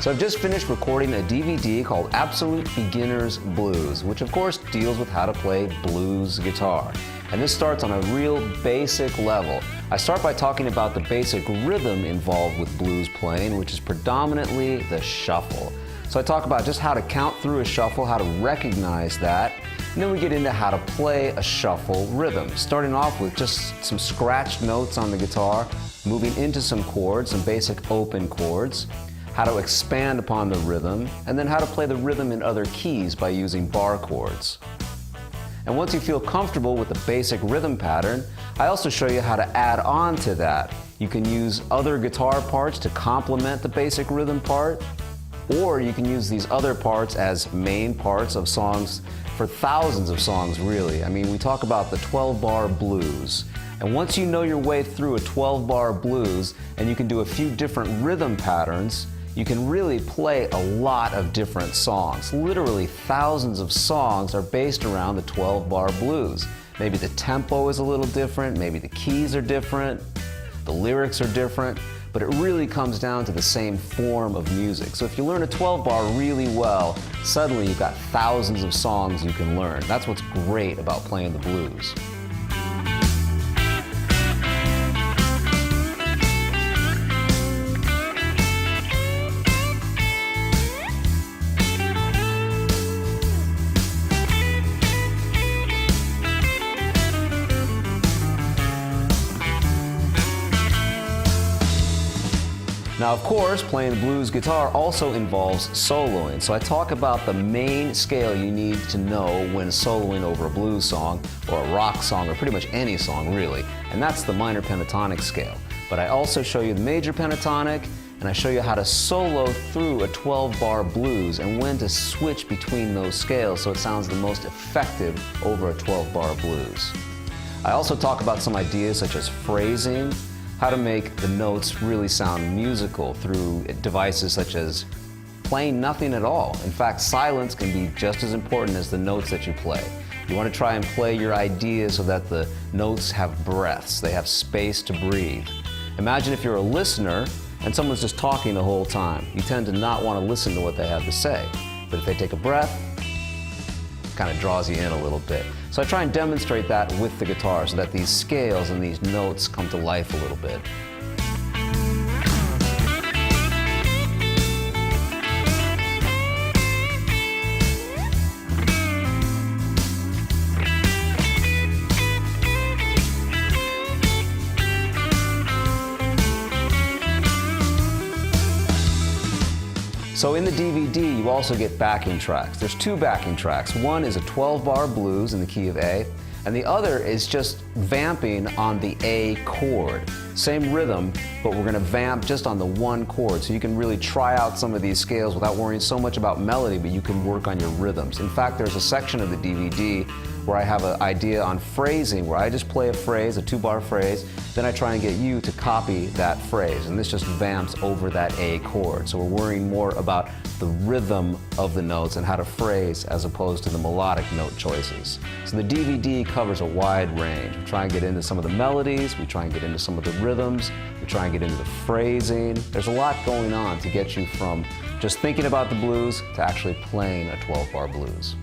So I've just finished recording a DVD called Absolute Beginner's Blues, which of course deals with how to play blues guitar. And this starts on a real basic level. I start by talking about the basic rhythm involved with blues playing, which is predominantly the shuffle. So I talk about just how to count through a shuffle, how to recognize that, and then we get into how to play a shuffle rhythm, starting off with just some scratched notes on the guitar, moving into some chords, some basic open chords, how to expand upon the rhythm, and then how to play the rhythm in other keys by using bar chords. And once you feel comfortable with the basic rhythm pattern, I also show you how to add on to that. You can use other guitar parts to complement the basic rhythm part, or you can use these other parts as main parts of songs for thousands of songs, really. I mean, we talk about the 12-bar blues. And once you know your way through a 12-bar blues and you can do a few different rhythm patterns, you can really play a lot of different songs. Literally thousands of songs are based around the 12-bar blues. Maybe the tempo is a little different, maybe the keys are different, the lyrics are different, but it really comes down to the same form of music. So if you learn a 12-bar really well, suddenly you've got thousands of songs you can learn. That's what's great about playing the blues. Now, of course, playing the blues guitar also involves soloing. So I talk about the main scale you need to know when soloing over a blues song or a rock song or pretty much any song, really. And that's the minor pentatonic scale. But I also show you the major pentatonic, and I show you how to solo through a 12-bar blues and when to switch between those scales so it sounds the most effective over a 12-bar blues. I also talk about some ideas such as phrasing, how to make the notes really sound musical through devices such as playing nothing at all. In fact, silence can be just as important as the notes that you play. You want to try and play your ideas so that the notes have breaths, they have space to breathe. Imagine if you're a listener and someone's just talking the whole time. You tend to not want to listen to what they have to say. But if they take a breath, it kind of draws you in a little bit. So I try and demonstrate that with the guitar so that these scales and these notes come to life a little bit. So in the DVD, you also get backing tracks. There's two backing tracks. One is a 12-bar blues in the key of A, and the other is just vamping on the A chord. Same rhythm, but we're gonna vamp just on the one chord, so you can really try out some of these scales without worrying so much about melody, but you can work on your rhythms. In fact, there's a section of the DVD where I have an idea on phrasing, where I just play a phrase, a 2-bar phrase, then I try and get you to copy that phrase, and this just vamps over that A chord. So we're worrying more about the rhythm of the notes and how to phrase as opposed to the melodic note choices. So the DVD covers a wide range. We try and get into some of the melodies, we try and get into some of the rhythms, we try and get into the phrasing. There's a lot going on to get you from just thinking about the blues to actually playing a 12-bar blues.